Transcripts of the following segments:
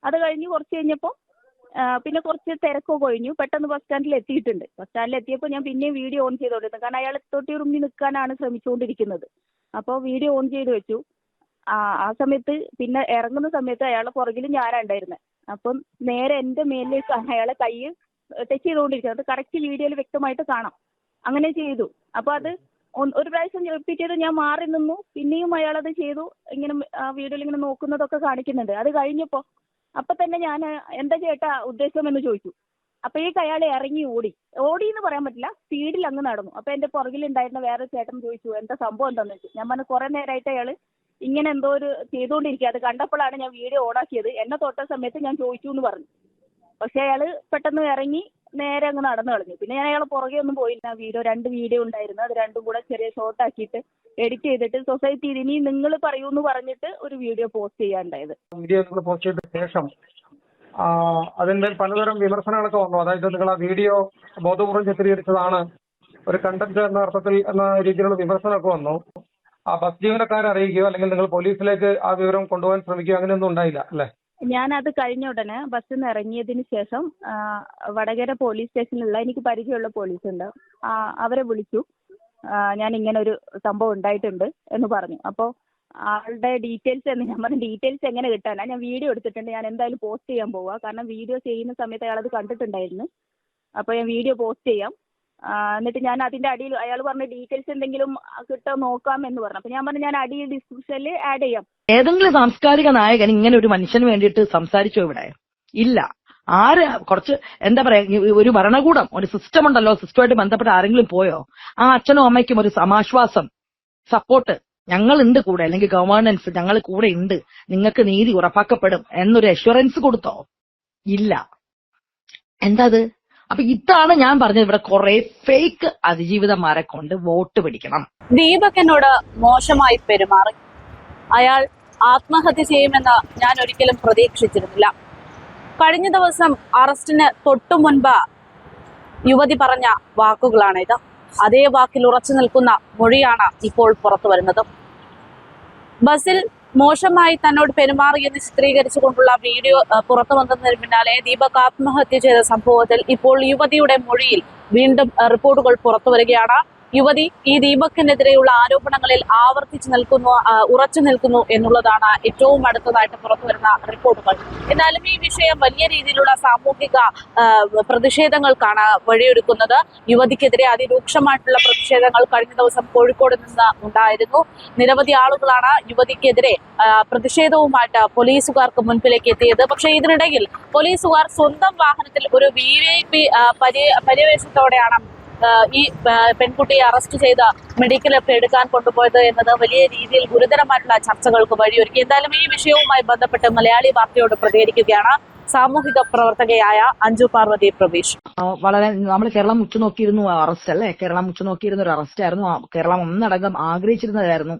അത് കഴിഞ്ഞ് കുറച്ച് കഴിഞ്ഞപ്പോൾ പിന്നെ കുറച്ച് തിരക്കൊക്കെ ഒഴിഞ്ഞു. പെട്ടെന്ന് ബസ് സ്റ്റാൻഡിൽ എത്തിയിട്ടുണ്ട്. ബസ് സ്റ്റാൻഡിൽ എത്തിയപ്പോൾ ഞാൻ പിന്നെയും വീഡിയോ ഓൺ ചെയ്തുകൊണ്ടിരുന്നു. കാരണം അയാൾ തൊട്ടി റൂമിൽ നിൽക്കാനാണ് ശ്രമിച്ചുകൊണ്ടിരിക്കുന്നത്. അപ്പോൾ വീഡിയോ ഓൺ ചെയ്ത് വെച്ചു. ആ സമയത്ത് പിന്നെ ഇറങ്ങുന്ന സമയത്ത് അയാളുടെ പുറകിൽ ഞാനാണ് ഉണ്ടായിരുന്നത്. അപ്പം നേരെ എൻ്റെ മേലിലേക്കാണ് അയാളെ കൈ ടച്ച് ചെയ്തുകൊണ്ടിരിക്കുന്നത്. അത് കറക്റ്റ് വീഡിയോയിൽ വ്യക്തമായിട്ട് കാണാം. അങ്ങനെ ചെയ്തു. അപ്പോൾ അത് ഒരു പ്രാവശ്യം റിപ്പീറ്റ് ചെയ്ത് ഞാൻ മാറി നിന്നു. പിന്നെയും അയാളത് ചെയ്തു. ഇങ്ങനെ വീഡിയോയിൽ ഇങ്ങനെ നോക്കുന്നതൊക്കെ കാണിക്കുന്നുണ്ട്. അത് കഴിഞ്ഞപ്പോൾ അപ്പം തന്നെ ഞാൻ എന്താ ചേട്ടാ ഉദ്ദേശം എന്ന് ചോദിച്ചു. അപ്പോഴേക്ക് അയാൾ ഇറങ്ങി ഓടി എന്ന് പറയാൻ പറ്റില്ല, സ്പീഡിൽ അങ്ങ് നടന്നു. അപ്പോൾ എൻ്റെ പുറകിലുണ്ടായിരുന്ന വേറെ ചേട്ടൻ ചോദിച്ചു എന്താ സംഭവം എന്താണെന്ന് വെച്ചു. ഞാൻ പറഞ്ഞു കുറേ നേരമായിട്ട് അയാൾ ഇങ്ങനെ എന്തോ ഒരു ചെയ്തുകൊണ്ടിരിക്കുക. അത് കണ്ടപ്പോഴാണ് ഞാൻ വീഡിയോ ഓണാക്കിയത്. എന്നെ തൊട്ട സമയത്ത് ഞാൻ ചോദിച്ചു എന്ന് പറഞ്ഞു. പക്ഷെ അയാൾ പെട്ടെന്ന് ഇറങ്ങി നേരെ അങ്ങ് നടന്നു കളഞ്ഞു. പിന്നെ ഞാൻ അയാളെ പുറകെ ഒന്നും പോയില്ല. രണ്ട് വീഡിയോ ഉണ്ടായിരുന്നു. അത് രണ്ടും കൂടെ ചെറിയ ഷോർട്ട് ആക്കിയിട്ട് എഡിറ്റ് ചെയ്തിട്ട് സൊസൈറ്റിയിൽ ഇനി നിങ്ങൾ പറയൂ എന്ന് പറഞ്ഞിട്ട് ഒരു വീഡിയോ പോസ്റ്റ് ചെയ്യാനുണ്ടായത്. വീഡിയോ നിങ്ങൾ പോസ്റ്റ് ചെയ്ത ശേഷം അതിന്റെ പലതരം വിമർശനങ്ങളൊക്കെ വന്നു. അതായത് നിങ്ങൾ ആ വീഡിയോ ബോധപൂർവ്വം ചിത്രീകരിച്ചതാണ് ഒരു കണ്ടന്റ് എന്ന അർത്ഥത്തിൽ എന്ന രീതിയിലുള്ള വിമർശനമൊക്കെ വന്നു. ആ ബസ് ജീവനക്കാരെ അറിയിക്കുകയോ അല്ലെങ്കിൽ നിങ്ങൾ പോലീസിലേക്ക് ആ വിവരം കൊണ്ടുപോകാൻ ശ്രമിക്കുകയോ അങ്ങനെയൊന്നും ഉണ്ടായില്ല അല്ലേ? ഞാനത് കഴിഞ്ഞ ഉടനെ ബസ്സിൽ നിന്ന് ഇറങ്ങിയതിന് ശേഷം വടകര പോലീസ് സ്റ്റേഷനിലുള്ള എനിക്ക് പരിചയമുള്ള പോലീസുണ്ട്, അവരെ വിളിച്ചു. ഞാൻ ഇങ്ങനെ ഒരു സംഭവം ഉണ്ടായിട്ടുണ്ട് എന്ന് പറഞ്ഞു. അപ്പോൾ ആളുടെ ഡീറ്റെയിൽസ് എന്ന് ഞാൻ പറഞ്ഞു, ഡീറ്റെയിൽസ് എങ്ങനെ കിട്ടാനാ, ഞാൻ വീഡിയോ എടുത്തിട്ടുണ്ട്, ഞാൻ എന്തായാലും പോസ്റ്റ് ചെയ്യാൻ പോവുക. കാരണം വീഡിയോ ചെയ്യുന്ന സമയത്ത് അയാളത് കണ്ടിട്ടുണ്ടായിരുന്നു. അപ്പോൾ ഞാൻ വീഡിയോ പോസ്റ്റ് ചെയ്യാം. എന്നിട്ട് ഞാൻ അതിൻ്റെ അടിയിൽ അയാൾ പറഞ്ഞ ഡീറ്റെയിൽസ് എന്തെങ്കിലും കിട്ടാൻ നോക്കാം എന്ന് പറഞ്ഞു. അപ്പോൾ ഞാൻ പറഞ്ഞു ഞാൻ അടിയിൽ ഡിസ്ക്രിപ്ഷനിൽ ആഡ് ചെയ്യാം. ഏതെങ്കിലും സാംസ്കാരിക നായകൻ ഇങ്ങനെ ഒരു മനുഷ്യന് വേണ്ടിയിട്ട് സംസാരിച്ചോ ഇവിടെ? ഇല്ല. കുറച്ച് എന്താ പറയാ, ഒരു ഭരണകൂടം, ഒരു സിസ്റ്റം ഉണ്ടല്ലോ, സിസ്റ്റമായിട്ട് ബന്ധപ്പെട്ട ആരെങ്കിലും പോയോ? ആ അച്ഛനും അമ്മയ്ക്കും ഒരു സമാശ്വാസം, സപ്പോർട്ട്, ഞങ്ങളുണ്ട് കൂടെ, അല്ലെങ്കിൽ ഗവേണൻസ് ഞങ്ങൾ കൂടെ ഉണ്ട്, നിങ്ങൾക്ക് നീതി ഉറപ്പാക്കപ്പെടും എന്നൊരു അഷ്വറൻസ് കൊടുത്തോ? ഇല്ല. എന്താ അത്? അപ്പൊ ഇതാണ് ഞാൻ പറഞ്ഞത്, ഇവിടെ കുറെ ഫേക്ക് അതിജീവിതന്മാരെ കൊണ്ട് വോട്ട് പിടിക്കണം. ദീപകനോട് മോശമായി പെരുമാറി അയാൾ ആത്മഹത്യ ചെയ്യുമെന്ന് ഞാൻ ഒരിക്കലും പ്രതീക്ഷിച്ചിരുന്നില്ല. കഴിഞ്ഞ ദിവസം അറസ്റ്റിന് തൊട്ടു മുൻപ് യുവതി പറഞ്ഞ വാക്കുകളാണിത്. അതേ വാക്കിൽ ഉറച്ചു നിൽക്കുന്ന മൊഴിയാണ് ഇപ്പോൾ പുറത്തു വരുന്നത്. ബസ്സിൽ മോശമായി തന്നോട് പെരുമാറിയെന്ന് ചിത്രീകരിച്ചുകൊണ്ടുള്ള വീഡിയോ പുറത്തു വന്നതിന് പിന്നാലെ ദീപക് ആത്മഹത്യ ചെയ്ത സംഭവത്തിൽ ഇപ്പോൾ യുവതിയുടെ മൊഴിയിൽ വീണ്ടും റിപ്പോർട്ടുകൾ പുറത്തു വരികയാണ്. യുവതി ഈ ദീപക്കിനെതിരെയുള്ള ആരോപണങ്ങളിൽ ഉറച്ചു നിൽക്കുന്നു എന്നുള്ളതാണ് ഏറ്റവും അടുത്തതായിട്ട് പുറത്തു വരുന്ന റിപ്പോർട്ടുകൾ. എന്നാലും ഈ വിഷയം വലിയ രീതിയിലുള്ള സാമൂഹിക പ്രതിഷേധങ്ങൾക്കാണ് വഴിയൊരുക്കുന്നത്. യുവതിക്കെതിരെ അതിരൂക്ഷമായിട്ടുള്ള പ്രതിഷേധങ്ങൾ കഴിഞ്ഞ ദിവസം കോഴിക്കോട് നിന്ന് ഉണ്ടായിരുന്നു. നിരവധി ആളുകളാണ് യുവതിക്കെതിരെ പ്രതിഷേധവുമായിട്ട് പോലീസുകാർക്ക് മുൻപിലേക്ക് എത്തിയത്. പക്ഷേ ഇതിനിടയിൽ പോലീസുകാർ സ്വന്തം വാഹനത്തിൽ ഒരു VIP പര്യവേഷത്തോടെയാണ് ഈ പെൺകുട്ടിയെ അറസ്റ്റ് ചെയ്ത് മെഡിക്കലൊക്കെ എടുക്കാൻ കൊണ്ടുപോയത് എന്നത് വലിയ രീതിയിൽ ഗുരുതരമായിട്ടുള്ള ചർച്ചകൾക്ക് വഴിയൊരുക്കി. എന്തായാലും ഈ വിഷയവുമായി ബന്ധപ്പെട്ട് മലയാളി വാർത്തയോട് പ്രതികരിക്കുകയാണ് സാമൂഹിക പ്രവർത്തകയായ അഞ്ജു പാർവതി പ്രവീഷ്. വളരെ നമ്മൾ കേരളം ഉറ്റുനോക്കിയിരുന്നു അറസ്റ്റ് അല്ലേ? കേരളം ഉറ്റുനോക്കിയിരുന്ന ഒരു അറസ്റ്റ് ആയിരുന്നു. കേരളം ഒന്നടങ്കം ആഗ്രഹിച്ചിരുന്നതായിരുന്നു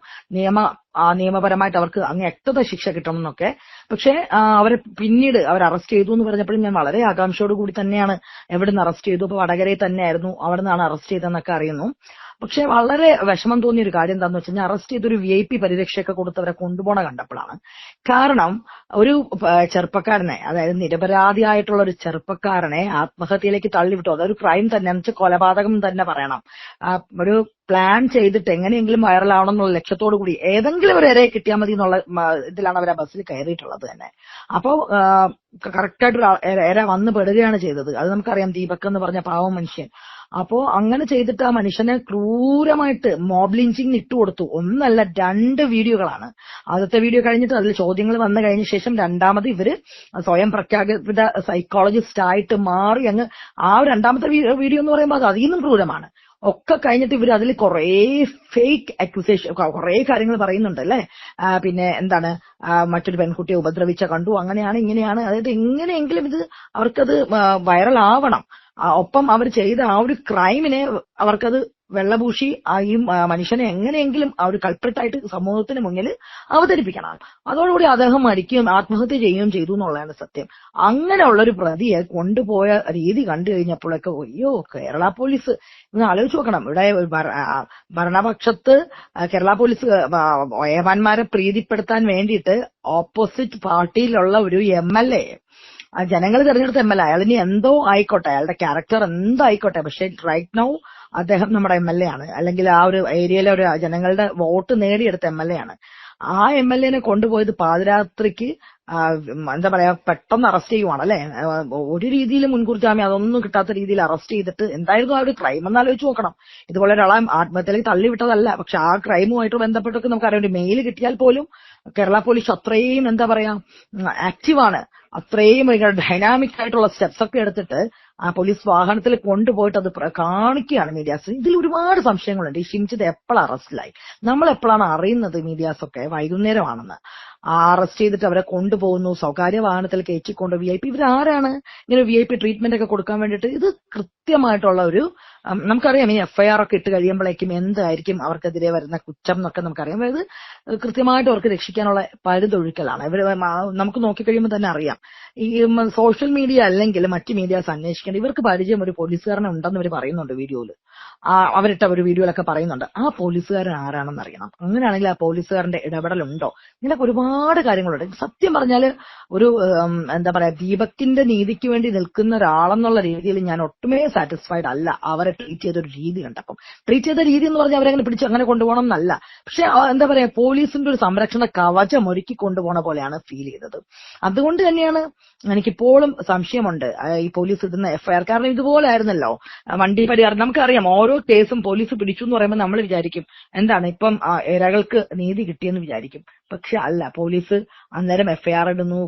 നിയമപരമായിട്ട് അവർക്ക് അങ്ങേയറ്റത്തെ ശിക്ഷ കിട്ടണമെന്നൊക്കെ. പക്ഷെ അവരെ പിന്നീട് അവർ അറസ്റ്റ് ചെയ്തു എന്ന് പറഞ്ഞപ്പോഴും ഞാൻ വളരെ ആകാംക്ഷയോട് കൂടി തന്നെയാണ് എവിടെ നിന്ന് അറസ്റ്റ് ചെയ്തു, അപ്പൊ വടകരയിൽ തന്നെയായിരുന്നു, അവിടെ നിന്നാണ് അറസ്റ്റ് ചെയ്തതെന്നൊക്കെ അറിയുന്നു. പക്ഷെ വളരെ വിഷമം തോന്നിയ ഒരു കാര്യം എന്താണെന്ന് വെച്ചാൽ അറസ്റ്റ് ചെയ്തൊരു VIP പരിരക്ഷയൊക്കെ കൊടുത്തവരെ കൊണ്ടുപോണ കണ്ടപ്പോഴാണ്. കാരണം ഒരു ചെറുപ്പക്കാരനെ, അതായത് നിരപരാധിയായിട്ടുള്ള ഒരു ചെറുപ്പക്കാരനെ ആത്മഹത്യയിലേക്ക് തള്ളിവിട്ടു. അതൊരു ക്രൈം തന്നെ, എന്ന് വെച്ചാൽ കൊലപാതകം തന്നെ പറയണം. ഒരു പ്ലാൻ ചെയ്തിട്ട് എങ്ങനെയെങ്കിലും വൈറലാവണം എന്നുള്ള ലക്ഷ്യത്തോടു കൂടി ഏതെങ്കിലും ഒരു ഇരയെ കിട്ടിയാൽ മതി എന്നുള്ള ഇതിലാണ് അവർ ആ ബസ്സിൽ കയറിയിട്ടുള്ളത് തന്നെ. അപ്പോ കറക്റ്റായിട്ടൊരു ഇര വന്ന് പെടുകയാണ് ചെയ്തത്. അത് നമുക്കറിയാം, ദീപക് എന്ന് പറഞ്ഞ പാവം മനുഷ്യൻ. അപ്പോ അങ്ങനെ ചെയ്തിട്ട് ആ മനുഷ്യനെ ക്രൂരമായിട്ട് മോബ് ലിഞ്ചിങ് ഇട്ടുകൊടുത്തു. ഒന്നല്ല, 2 വീഡിയോകളാണ്. ആദ്യത്തെ വീഡിയോ കഴിഞ്ഞിട്ട് അതിൽ ചോദ്യങ്ങൾ വന്നു കഴിഞ്ഞ ശേഷം രണ്ടാമത് ഇവര് സ്വയം പ്രഖ്യാപിത സൈക്കോളജിസ്റ്റ് ആയിട്ട് മാറി അങ്ങ് ആ രണ്ടാമത്തെ വീഡിയോ എന്ന് പറയുമ്പോൾ അത് അതിൽ നിന്നും ക്രൂരമാണ്. ഒക്കെ കഴിഞ്ഞിട്ട് ഇവർ അതിൽ കുറെ ഫേക്ക് അക്യൂസേഷൻ, കുറെ കാര്യങ്ങൾ പറയുന്നുണ്ട് അല്ലെ. പിന്നെ എന്താണ്, മറ്റൊരു പെൺകുട്ടിയെ ഉപദ്രവിച്ച കണ്ടു, അങ്ങനെയാണ് ഇങ്ങനെയാണ്. അതായത് എങ്ങനെയെങ്കിലും ഇത് അവർക്കത് വൈറൽ ആവണം. ഒപ്പം അവർ ചെയ്ത ആ ഒരു ക്രൈമിനെ അവർക്കത് വെള്ളപൂശി ഈ മനുഷ്യനെ എങ്ങനെയെങ്കിലും ആ ഒരു കൾപ്രിട്ടായിട്ട് സമൂഹത്തിന് മുന്നിൽ അവതരിപ്പിക്കണം. അതോടുകൂടി അദ്ദേഹം മരിക്കുകയും ആത്മഹത്യ ചെയ്യുകയും ചെയ്തു എന്നുള്ളതാണ് സത്യം. അങ്ങനെയുള്ളൊരു പ്രതിയെ കൊണ്ടുപോയ രീതി കണ്ടു കഴിഞ്ഞപ്പോഴൊക്കെ അയ്യോ, കേരള പോലീസ് ഇന്ന് ആലോചിച്ച് നോക്കണം. ഇവിടെ ഭരണപക്ഷത്ത് കേരള പോലീസ് ഏമാന്മാരെ പ്രീതിപ്പെടുത്താൻ വേണ്ടിയിട്ട് ഓപ്പോസിറ്റ് പാർട്ടിയിലുള്ള ഒരു MLA, ജനങ്ങൾ തിരഞ്ഞെടുത്ത MLA, അയാളിനി എന്തോ ആയിക്കോട്ടെ, അയാളുടെ ക്യാരക്ടർ എന്തായിക്കോട്ടെ, പക്ഷെ റൈറ്റ് നൗ അദ്ദേഹം നമ്മുടെ MLA ആണ്, അല്ലെങ്കിൽ ആ ഒരു ഏരിയയിലെ ഒരു ജനങ്ങളുടെ വോട്ട് നേടിയെടുത്ത MLA ആണ്. ആ MLA കൊണ്ടുപോയത് പാതിരാത്രിക്ക് എന്താ പറയാ പെട്ടെന്ന് അറസ്റ്റ് ചെയ്യുവാണ് അല്ലെ. ഒരു രീതിയിൽ മുൻകൂർ ജാമ്യം അതൊന്നും കിട്ടാത്ത രീതിയിൽ അറസ്റ്റ് ചെയ്തിട്ട് എന്തായിരുന്നു ആ ഒരു ക്രൈം എന്ന് ആലോചിച്ച് നോക്കണം. ഇതുപോലെ ഒരാളെ ആത്മഹത്യയിലേക്ക് തള്ളിവിട്ടതല്ല, പക്ഷെ ആ ക്രൈമുമായിട്ട് ബന്ധപ്പെട്ടൊക്കെ നമുക്കറിയാം. ഒരു മെയിൽ കിട്ടിയാൽ പോലും കേരള പോലീസ് അത്രയും എന്താ പറയാ ആക്റ്റീവാണ്, അത്രയും ഡൈനാമിക് ആയിട്ടുള്ള സ്റ്റെപ്സ് ഒക്കെ എടുത്തിട്ട് ആ പോലീസ് വാഹനത്തിൽ കൊണ്ടുപോയിട്ട് അത് കാണിക്കുകയാണ് മീഡിയാസ്. ഇതിൽ ഒരുപാട് സംശയങ്ങളുണ്ട്. ഈ ഷിംജിത് എപ്പോഴാണ് അറസ്റ്റിലായി? നമ്മൾ എപ്പോഴാണ് അറിയുന്നത് മീഡിയാസ് ഒക്കെ വൈകുന്നേരമാണെന്ന്? അറസ്റ്റ് ചെയ്തിട്ട് അവരെ കൊണ്ടുപോകുന്നു, സ്വകാര്യ വാഹനത്തിൽ കയറ്റിക്കൊണ്ട് VIP. ഇവരാരാണ് ഇങ്ങനെ VIP ട്രീറ്റ്മെന്റ് ഒക്കെ കൊടുക്കാൻ വേണ്ടിയിട്ട്? ഇത് കൃത്യമായിട്ടുള്ള ഒരു നമുക്കറിയാം. ഈ FIR ഒക്കെ ഇട്ട് കഴിയുമ്പോഴേക്കും എന്തായിരിക്കും അവർക്കെതിരെ വരുന്ന കുറ്റം എന്നൊക്കെ നമുക്കറിയാം. അതായത് കൃത്യമായിട്ട് അവർക്ക് രക്ഷിക്കാനുള്ള പരുതൊഴുക്കലാണ്. ഇവർ നമുക്ക് നോക്കിക്കഴിയുമ്പോൾ തന്നെ അറിയാം. ഈ സോഷ്യൽ മീഡിയ അല്ലെങ്കിൽ മറ്റ് മീഡിയാസ് അന്വേഷിക്കേണ്ട ഇവർക്ക് പരിചയം ഒരു പോലീസുകാരനെ ഉണ്ടെന്ന് ഇവർ പറയുന്നുണ്ട് വീഡിയോയിൽ. അവരിട്ട ഒരു വീഡിയോയിലൊക്കെ പറയുന്നുണ്ട്. ആ പോലീസുകാരൻ ആരാണെന്ന് അറിയണം. അങ്ങനെയാണെങ്കിൽ ആ പോലീസുകാരന്റെ ഇടപെടലുണ്ടോ? ഇങ്ങനെ ഒരുപാട് കാര്യങ്ങളുണ്ട്. സത്യം പറഞ്ഞാല് ഒരു എന്താ പറയാ ദീപകിന്റെ നീതിക്ക് വേണ്ടി നിൽക്കുന്ന ഒരാളെന്നുള്ള രീതിയിൽ ഞാൻ ഒട്ടുമേ സാറ്റിസ്ഫൈഡ് അല്ല അവരെ ട്രീറ്റ് ചെയ്തൊരു രീതി കണ്ടപ്പം. ട്രീറ്റ് ചെയ്ത രീതി എന്ന് പറഞ്ഞാൽ അവരങ്ങനെ പിടിച്ച് അങ്ങനെ കൊണ്ടുപോകണം എന്നല്ല, പക്ഷെ എന്താ പറയാ പോലീസിന്റെ ഒരു സംരക്ഷണ കവചം ഒരുക്കി കൊണ്ടുപോകുന്ന പോലെയാണ് ഫീൽ ചെയ്തത്. അതുകൊണ്ട് തന്നെയാണ് എനിക്കിപ്പോഴും സംശയമുണ്ട് ഈ പോലീസ് ഇടുന്ന FIR. കാരണം ഇതുപോലെ ആയിരുന്നല്ലോ വണ്ടി പരിഹാരം. നമുക്കറിയാം ഓരോ കേസും പോലീസ് പിടിച്ചു എന്ന് പറയുമ്പോൾ നമ്മൾ വിചാരിക്കും എന്താണ് ഇപ്പം ഇരകൾക്ക് നീതി കിട്ടിയെന്ന് വിചാരിക്കും. പക്ഷെ അല്ല, പോലീസ് അന്നേരം FIR ഇടുന്നു,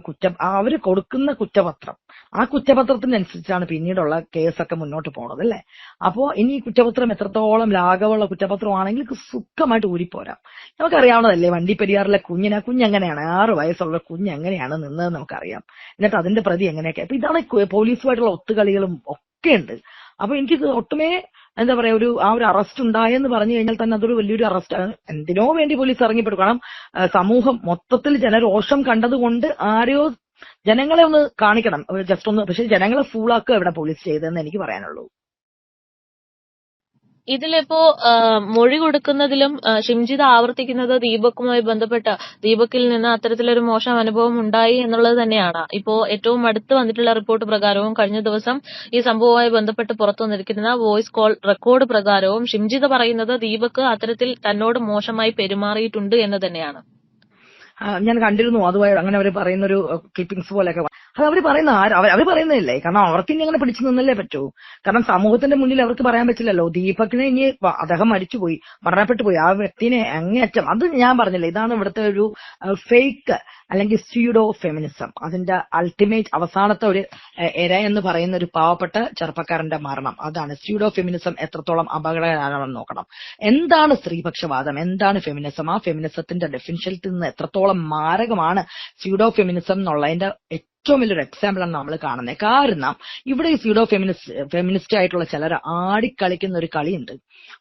അവര് കൊടുക്കുന്ന കുറ്റപത്രം, ആ കുറ്റപത്രത്തിനനുസരിച്ചാണ് പിന്നീടുള്ള കേസൊക്കെ മുന്നോട്ട് പോണത് അല്ലേ. അപ്പോ ഇനി ഈ കുറ്റപത്രം എത്രത്തോളം ലാഘവമുള്ള കുറ്റപത്രമാണെങ്കിൽ സുഖമായിട്ട് ഊരിപ്പോരാം. നമുക്കറിയാവുന്നതല്ലേ വണ്ടി പെരിയാറിലെ കുഞ്ഞെങ്ങനെയാണ് 6 വയസ്സുള്ള കുഞ്ഞ് എങ്ങനെയാണ് നിന്നത് നമുക്കറിയാം. എന്നിട്ട് അതിന്റെ പ്രതി എങ്ങനെയൊക്കെ. അപ്പൊ ഇതാണ് പോലീസുമായിട്ടുള്ള ഒത്തുകളികളും ഒക്കെ ഉണ്ട്. അപ്പൊ എനിക്കിത് ഒട്ടുമേ എന്താ പറയാ ആ ഒരു അറസ്റ്റ് ഉണ്ടായെന്ന് പറഞ്ഞു കഴിഞ്ഞാൽ തന്നെ അതൊരു വലിയൊരു അറസ്റ്റാണ്. എന്തിനോ വേണ്ടി പോലീസ് ഇറങ്ങിപ്പെടും. കാരണം സമൂഹം മൊത്തത്തിൽ ജനരോഷം കണ്ടതുകൊണ്ട് ആരെയോ ജനങ്ങളെ ഒന്ന് കാണിക്കണം, ജസ്റ്റ് ഒന്ന്. പക്ഷെ ജനങ്ങളെ ഫൂളാക്കുക ഇവിടെ പോലീസ് ചെയ്തതെന്ന് എനിക്ക് പറയാനുള്ളൂ. ഇതിലിപ്പോ മൊഴി കൊടുക്കുന്നതിലും ഷിംജിത് ആവർത്തിക്കുന്നത് ദീപക്കുമായി ബന്ധപ്പെട്ട ദീപക്കിൽ നിന്ന് അത്തരത്തിലൊരു മോശം അനുഭവം ഉണ്ടായി എന്നുള്ളത് തന്നെയാണ്. ഇപ്പോ ഏറ്റവും അടുത്ത് വന്നിട്ടുള്ള റിപ്പോർട്ട് പ്രകാരവും കഴിഞ്ഞ ദിവസം ഈ സംഭവവുമായി ബന്ധപ്പെട്ട് പുറത്തു വന്നിരിക്കുന്ന വോയിസ് കോൾ റെക്കോർഡ് പ്രകാരവും ഷിംജിത് പറയുന്നത് ദീപക് അത്തരത്തിൽ തന്നോട് മോശമായി പെരുമാറിയിട്ടുണ്ട് എന്ന് തന്നെയാണ്. ഞാൻ കണ്ടിരുന്നു അതുമായി അങ്ങനെ അവർ പറയുന്നൊരു ക്ലിപ്പിംഗ്സ് പോലെയൊക്കെ. അത് അവർ പറയുന്ന അവർ പറയുന്നില്ലേ, കാരണം അവർക്ക് ഇനി അങ്ങനെ പിടിച്ചു നിന്നല്ലേ പറ്റൂ. കാരണം സമൂഹത്തിന്റെ മുന്നിൽ അവർക്ക് പറയാൻ പറ്റില്ലല്ലോ ദീപകിനെ ഇനി അദ്ദേഹം മരിച്ചുപോയി, മരണപ്പെട്ടു പോയി, ആ വ്യക്തിനെ അങ്ങേയറ്റം. അത് ഞാൻ പറഞ്ഞില്ലേ, ഇതാണ് ഇവിടുത്തെ ഒരു ഫേക്ക് അല്ലെങ്കിൽ സ്യൂഡോ ഫെമിനിസം. അതിന്റെ അൾട്ടിമേറ്റ് അവസാനത്തെ ഒരു എര എന്ന് പറയുന്ന ഒരു പാവപ്പെട്ട ചെറുപ്പക്കാരന്റെ മരണം. അതാണ് സ്യൂഡോ ഫെമിനിസം എത്രത്തോളം അപകടകരമാണെന്ന് നോക്കണം. എന്താണ് സ്ത്രീപക്ഷവാദം, എന്താണ് ഫെമിനിസം, ആ ഫെമിനിസത്തിന്റെ ഡെഫിനിഷനിൽ നിന്ന് എത്രത്തോളം മാരകമാണ് സ്യൂഡോ ഫെമിനിസം എന്നുള്ളതിന്റെ ഏറ്റവും വലിയൊരു എക്സാമ്പിൾ ആണ് നമ്മൾ കാണുന്നത്. കാരണം ഇവിടെ ഈ സ്യൂഡോ ഫെമിനിസ്റ്റ് ആയിട്ടുള്ള ചിലർ ആടിക്കളിക്കുന്ന ഒരു കളിയുണ്ട്,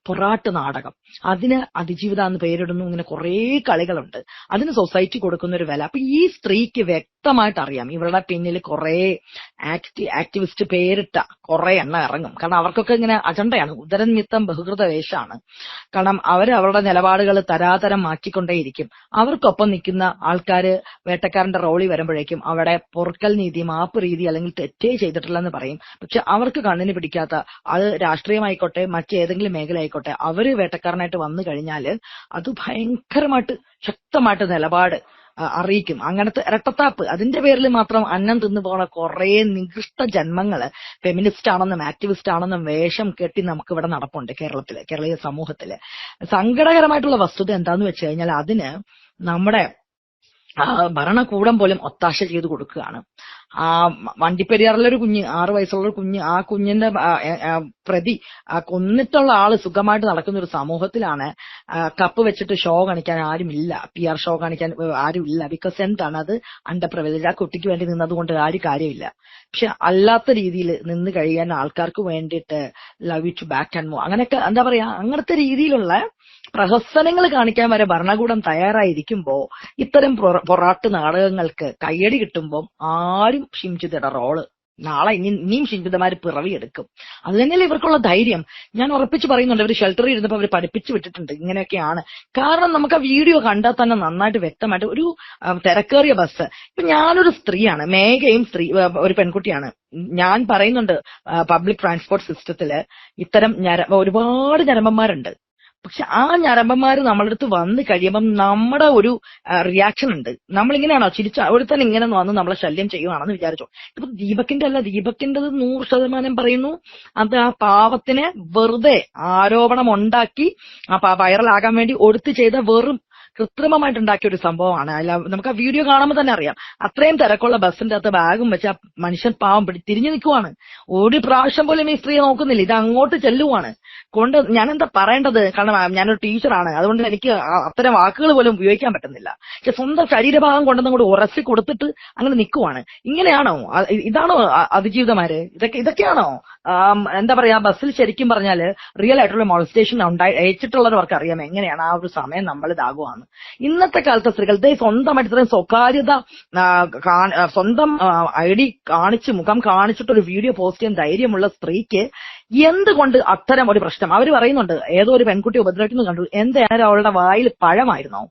പൊറാട്ട് നാടകം. അതിന് അതിജീവിത എന്ന് പേരിടുന്നു. ഇങ്ങനെ കുറെ കളികളുണ്ട്. അതിന് സൊസൈറ്റി കൊടുക്കുന്ന ഒരു വില. അപ്പൊ ഈ സ്ത്രീക്ക് വ്യക്തമായിട്ട് അറിയാം ഇവരുടെ പിന്നിൽ കുറെ ആക്ടിവിസ്റ്റ് പേരിട്ട കുറെ എണ്ണം ഇറങ്ങും. കാരണം അവർക്കൊക്കെ ഇങ്ങനെ അജണ്ടയാണ്, ഉദരനിമിത്തം ബഹുകൃത വേഷമാണ്. കാരണം അവരുടെ നിലപാടുകൾ തരാതരം മാറ്റിക്കൊണ്ടേയിരിക്കും. അവർക്കൊപ്പം നിൽക്കുന്ന ആൾക്കാര് വേട്ടക്കാരന്റെ റോളി വരുമ്പോഴേക്കും അവിടെ പൊറുക്കൽ നീതി, മാപ്പ് രീതി അല്ലെങ്കിൽ തെറ്റേ ചെയ്തിട്ടില്ലെന്ന് പറയും. പക്ഷെ അവർക്ക് കണ്ണിന് പിടിക്കാത്ത, അത് രാഷ്ട്രീയമായിക്കോട്ടെ മറ്റേതെങ്കിലും മേഖല ആയിക്കോട്ടെ, അവര് വേട്ടക്കാരനായിട്ട് വന്നു കഴിഞ്ഞാല് അത് ഭയങ്കരമായിട്ട് ശക്തമായിട്ട് നിലപാട് അറിയിക്കും. അങ്ങനത്തെ ഇരട്ടത്താപ്പ്, അതിന്റെ പേരിൽ മാത്രം അന്നം തിന്നു പോണ കുറെ നികൃഷ്ട ജന്മങ്ങള് ഫെമിനിസ്റ്റ് ആണെന്നും ആക്ടിവിസ്റ്റ് ആണെന്നും വേഷം കെട്ടി നമുക്ക് ഇവിടെ നടപ്പുണ്ട് കേരളീയ സമൂഹത്തില്. സങ്കടകരമായിട്ടുള്ള വസ്തുത എന്താന്ന് വെച്ച് കഴിഞ്ഞാൽ അതിന് നമ്മുടെ ഭരണകൂടം പോലും ഒത്താശ ചെയ്ത് കൊടുക്കുകയാണ്. ആ വണ്ടിപ്പെരിയാറിലൊരു കുഞ്ഞ് 6 വയസ്സുള്ള ഒരു കുഞ്ഞ്, ആ കുഞ്ഞിന്റെ പ്രതി കൊന്നിട്ടുള്ള ആള് സുഖമായിട്ട് നടക്കുന്ന ഒരു സമൂഹത്തിലാണ് കപ്പ് വെച്ചിട്ട് ഷോ കാണിക്കാൻ ആരുമില്ല, PR ഷോ കാണിക്കാൻ ആരുമില്ല. ബിക്കോസ് എന്താണ്, അത് അണ്ടർ പ്രിവിലേജ്. ആ കുട്ടിക്ക് വേണ്ടി നിന്നതുകൊണ്ട് ആരും കാര്യമില്ല. പക്ഷെ അല്ലാത്ത രീതിയിൽ നിന്ന് കഴിയാൻ ആൾക്കാർക്ക് വേണ്ടിയിട്ട് love you to back and move, അങ്ങനെയൊക്കെ എന്താ പറയാ, അങ്ങനത്തെ രീതിയിലുള്ള പ്രഹസനങ്ങൾ കാണിക്കാൻ വരെ ഭരണകൂടം തയ്യാറായിരിക്കുമ്പോ ഇത്തരം പൊറാട്ട് നാടകങ്ങൾക്ക് കയ്യടി കിട്ടുമ്പോൾ ആരും ഷിംജിതയുടെ റോള് നാളെ ഇനിയും ഷിംജിതമാര് പിറവിയെടുക്കും. അത് തന്നെയല്ലേ ഇവർക്കുള്ള ധൈര്യം. ഞാൻ ഉറപ്പിച്ച് പറയുന്നുണ്ട്, ഇവർ ഷെൽട്ടറിൽ ഇരുന്നപ്പോൾ അവർ പഠിപ്പിച്ചു വിട്ടിട്ടുണ്ട് ഇങ്ങനെയൊക്കെയാണ്. കാരണം നമുക്ക് ആ വീഡിയോ കണ്ടാൽ തന്നെ നന്നായിട്ട് വ്യക്തമായിട്ട് ഒരു തിരക്കേറിയ ബസ്. ഇപ്പൊ ഞാനൊരു സ്ത്രീയാണ്, മേഘയും ഒരു പെൺകുട്ടിയാണ്. ഞാൻ പറയുന്നുണ്ട്, പബ്ലിക് ട്രാൻസ്പോർട്ട് സിസ്റ്റത്തില് ഇത്തരം ഒരുപാട് ഞരമ്പന്മാരുണ്ട്. പക്ഷെ ആ ഞരമ്പന്മാര് നമ്മളുടെ അടുത്ത് വന്നു കഴിയുമ്പം നമ്മുടെ ഒരു റിയാക്ഷൻ ഉണ്ട്. നമ്മളിങ്ങനെയാണോ ചിരിച്ച ഒരുത്തൻ ഇങ്ങനെ വന്ന് നമ്മളെ ശല്യം ചെയ്യുവാണെന്ന് വിചാരിച്ചോ. ഇപ്പൊ ദീപക്കിന്റെത് 100% പറയുന്നു. അത് ആ പാവത്തിനെ വെറുതെ ആരോപണം ഉണ്ടാക്കി വൈറലാകാൻ വേണ്ടി ഒടുത്ത് ചെയ്ത വെറും കൃത്രിമമായിട്ടുണ്ടാക്കിയ ഒരു സംഭവമാണ്. അല്ല, നമുക്ക് ആ വീഡിയോ കാണുമ്പോൾ തന്നെ അറിയാം. അത്രയും തിരക്കുള്ള ബസ്സിന്റെ അകത്ത് ബാഗും വെച്ച് ആ മനുഷ്യൻ പാവം തിരിഞ്ഞു നിൽക്കുവാണ്. ഒരു പ്രാവശ്യം പോലും ഈ സ്ത്രീയെ നോക്കുന്നില്ല, ഇത് അങ്ങോട്ട് ചെല്ലുവാണ്. ഞാനെന്താ പറയേണ്ടത്? കാരണം ഞാനൊരു ടീച്ചറാണ്, അതുകൊണ്ട് എനിക്ക് അത്തരം വാക്കുകൾ പോലും ഉപയോഗിക്കാൻ പറ്റുന്നില്ല. പക്ഷെ സ്വന്തം ശരീരഭാഗം കൊണ്ടൊന്നും കൂടി ഉറച്ചു കൊടുത്തിട്ട് അങ്ങനെ നിൽക്കുവാണ്. ഇങ്ങനെയാണോ? ഇതാണോ അതിജീവിതമാര്? ഇതൊക്കെയാണോ എന്താ പറയാ, ബസ്സിൽ ശരിക്കും പറഞ്ഞാല് റിയൽ ആയിട്ടുള്ള മോളസ്റ്റേഷൻ അയച്ചിട്ടുള്ളവർക്ക് അറിയാം എങ്ങനെയാണ് ആ ഒരു സമയം നമ്മൾ ഇതാകുവാണ്. ഇന്നത്തെ കാലത്തെ സ്ത്രീകൾ സ്വന്തമായിട്ട് ഇത്രയും സ്വകാര്യത, സ്വന്തം ID കാണിച്ച് മുഖം കാണിച്ചിട്ടൊരു വീഡിയോ പോസ്റ്റ് ചെയ്യാൻ ധൈര്യമുള്ള സ്ത്രീക്ക് എന്തുകൊണ്ട് അത്തരം ഒരു പ്രശ്നം? അവർ പറയുന്നുണ്ട്, ഏതോ ഒരു പെൺകുട്ടി ഉപദ്രവിക്കുന്നത് കണ്ടു, എന്തായാലും അവളുടെ വായിൽ പഴമായിരുന്നോ?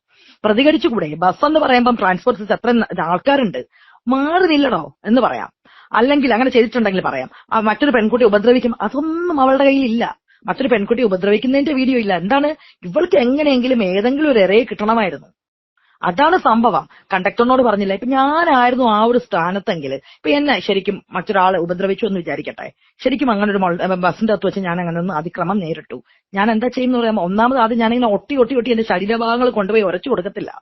പ്രതികരിച്ചുകൂടെ? ബസ് എന്ന് പറയുമ്പം ട്രാൻസ്പോർട്ട് സിസ്റ്റം എത്ര ആൾക്കാരുണ്ട്, മാറുന്നില്ലടോ എന്ന് പറയാം. അല്ലെങ്കിൽ അങ്ങനെ ചെയ്തിട്ടുണ്ടെങ്കിൽ പറയാം. മറ്റൊരു പെൺകുട്ടി ഉപദ്രവിക്കും, അതൊന്നും അവളുടെ കയ്യിൽ ഇല്ല. മറ്റൊരു പെൺകുട്ടി ഉപദ്രവിക്കുന്നതിന്റെ വീഡിയോ ഇല്ല. എന്താണ്, ഇവൾക്ക് എങ്ങനെയെങ്കിലും ഏതെങ്കിലും ഒരു ഇരയെ കിട്ടണമായിരുന്നു. അതാണ് സംഭവം. കണ്ടക്ടറിനോട് പറഞ്ഞില്ല. ഇപ്പൊ ഞാനായിരുന്നു ആ ഒരു സ്ഥാനത്തെങ്കിൽ, ഇപ്പൊ എന്നെ ശരിക്കും മറ്റൊരാളെ ഉപദ്രവിച്ചു എന്ന് വിചാരിക്കട്ടെ, ശരിക്കും അങ്ങനെ ഒരു ബസ്സിന്റെ അകത്ത് വെച്ച് ഞാൻ അങ്ങനെ ഒന്ന് അതിക്രമം നേരിട്ടു, ഞാൻ എന്താ ചെയ്യുന്ന പറയാമോ? ഒന്നാമത് ആദ്യം ഞാനിങ്ങനെ ഒട്ടി എന്റെ ശരീരഭാഗങ്ങൾ കൊണ്ടുപോയി ഉരച്ചു കൊടുക്കത്തില്ല.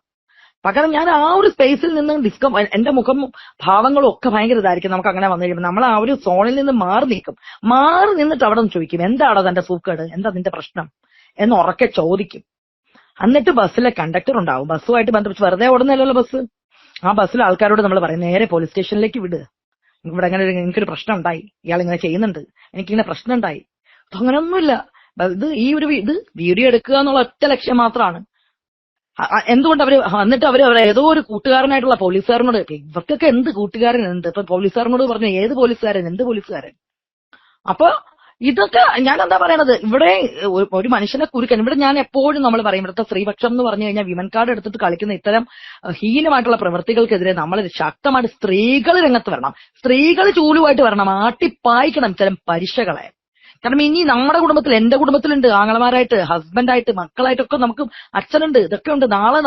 പകരം ഞാൻ ആ ഒരു സ്പേസിൽ നിന്ന് എന്റെ മുഖം ഭാവങ്ങളും ഒക്കെ ഭയങ്കര ഇതായിരിക്കും. നമുക്ക് അങ്ങനെ വന്നു കഴിയുമ്പോൾ നമ്മൾ ആ ഒരു സോണിൽ നിന്ന് മാറി നിന്നിട്ട് അവിടെ നിന്ന് ചോദിക്കും, എന്താണോ തന്റെ സൂക്കേട്, എന്താ നിന്റെ പ്രശ്നം എന്ന് ഉറക്കെ ചോദിക്കും. എന്നിട്ട് ബസ്സിലെ കണ്ടക്ടർ ഉണ്ടാവും, ബസ്സുമായിട്ട് ബന്ധപ്പെട്ട് വെറുതെ ഓടുന്നല്ലോ ബസ്. ആ ബസ്സിലെ ആൾക്കാരോട് നമ്മൾ പറയും, നേരെ പോലീസ് സ്റ്റേഷനിലേക്ക് വിടുക, ഇവിടെ അങ്ങനെ എനിക്കൊരു പ്രശ്നം ഉണ്ടായി, ഇയാൾ ഇങ്ങനെ ചെയ്യുന്നുണ്ട്, എനിക്കിങ്ങനെ പ്രശ്നം ഉണ്ടായി. അങ്ങനെയൊന്നുമില്ല. ഇത് വീഡിയോ എടുക്കുക എന്നുള്ള ഒറ്റ ലക്ഷ്യം മാത്രമാണ്. എന്തുകൊണ്ട് എന്നിട്ട് അവര് ഏതോ ഒരു കൂട്ടുകാരനായിട്ടുള്ള പോലീസുകാരനോട്, ഇവർക്കൊക്കെ എന്ത് കൂട്ടുകാരൻ, എന്ത് ഇപ്പൊ പോലീസുകാരനോട് പറഞ്ഞു, ഏത് പോലീസുകാരൻ, എന്ത് പോലീസുകാരൻ? അപ്പൊ ഇതൊക്കെ ഞാൻ എന്താ പറയണത്, ഇവിടെ ഒരു മനുഷ്യനെ കുരുക്കാൻ. ഇവിടെ ഞാൻ എപ്പോഴും നമ്മൾ പറയും, ഇവിടുത്തെ സ്ത്രീപക്ഷം എന്ന് പറഞ്ഞു കഴിഞ്ഞാൽ വിമൻ കാർഡ് എടുത്തിട്ട് കളിക്കുന്ന ഇത്തരം ഹീനമായിട്ടുള്ള പ്രവൃത്തികൾക്കെതിരെ നമ്മൾ ശക്തമായിട്ട് സ്ത്രീകൾ രംഗത്ത് വരണം, സ്ത്രീകൾ ചൂലുമായിട്ട് വരണം, ആട്ടിപ്പായിക്കണം ഇത്തരം പരീക്ഷകളെ. കാരണം ഇനി നമ്മുടെ കുടുംബത്തിൽ, എന്റെ കുടുംബത്തിലുണ്ട്, ആങ്ങളമാരായിട്ട്, ഹസ്ബൻഡായിട്ട്, മക്കളായിട്ടൊക്കെ നമുക്ക് അച്ഛനുണ്ട്, ഇതൊക്കെ ഉണ്ട്. നാളെ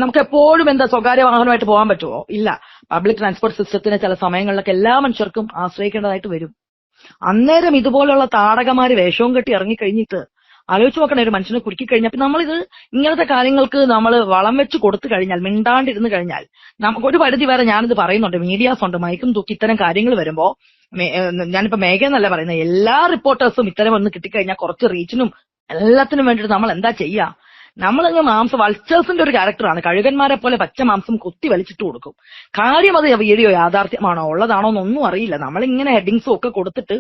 നമുക്ക് എപ്പോഴും എന്താ സ്വകാര്യ വാഹനമായിട്ട് പോകാൻ പറ്റുമോ? ഇല്ല. പബ്ലിക് ട്രാൻസ്പോർട്ട് സിസ്റ്റത്തിനെ ചില സമയങ്ങളിലൊക്കെ എല്ലാ മനുഷ്യർക്കും ആശ്രയിക്കേണ്ടതായിട്ട് വരും. അന്നേരം ഇതുപോലുള്ള താടകമാര് വേഷവും കെട്ടി ഇറങ്ങിക്കഴിഞ്ഞിട്ട് ആലോചിച്ച് നോക്കണേ, ഒരു മനുഷ്യനെ കുരുക്കി കഴിഞ്ഞാൽ നമ്മളിത് ഇങ്ങനത്തെ കാര്യങ്ങൾക്ക് നമ്മൾ വളം വെച്ച് കൊടുത്തു കഴിഞ്ഞാൽ, മിണ്ടാണ്ടിരുന്നു കഴിഞ്ഞാൽ, നമുക്കൊരു പരിധി വരെ ഞാനിത് പറയുന്നുണ്ട്, മീഡിയാസ് ഉണ്ട്, മയക്കും തൂക്കി ഇത്തരം കാര്യങ്ങൾ വരുമ്പോ, ഞാനിപ്പോ മേഘ എന്നല്ല പറയുന്നത്, എല്ലാ റിപ്പോർട്ടേഴ്സും ഇത്തരം ഒന്ന് കിട്ടിക്കഴിഞ്ഞാൽ കുറച്ച് റീച്ചിനും എല്ലാത്തിനും വേണ്ടിയിട്ട് നമ്മൾ എന്താ ചെയ്യാ? നമ്മളങ്ങ് വൾച്ചേഴ്സിന്റെ ഒരു ക്യാരക്ടറാണ്. കഴുകന്മാരെ പോലെ പച്ച മാംസം കുത്തി വലിച്ചിട്ട് കൊടുക്കും. കാര്യം അത് വീഡിയോ യാഥാർത്ഥ്യമാണോ ഉള്ളതാണോ എന്നൊന്നും അറിയില്ല. നമ്മളിങ്ങനെ ഹെഡിങ്സും ഒക്കെ കൊടുത്തിട്ട്,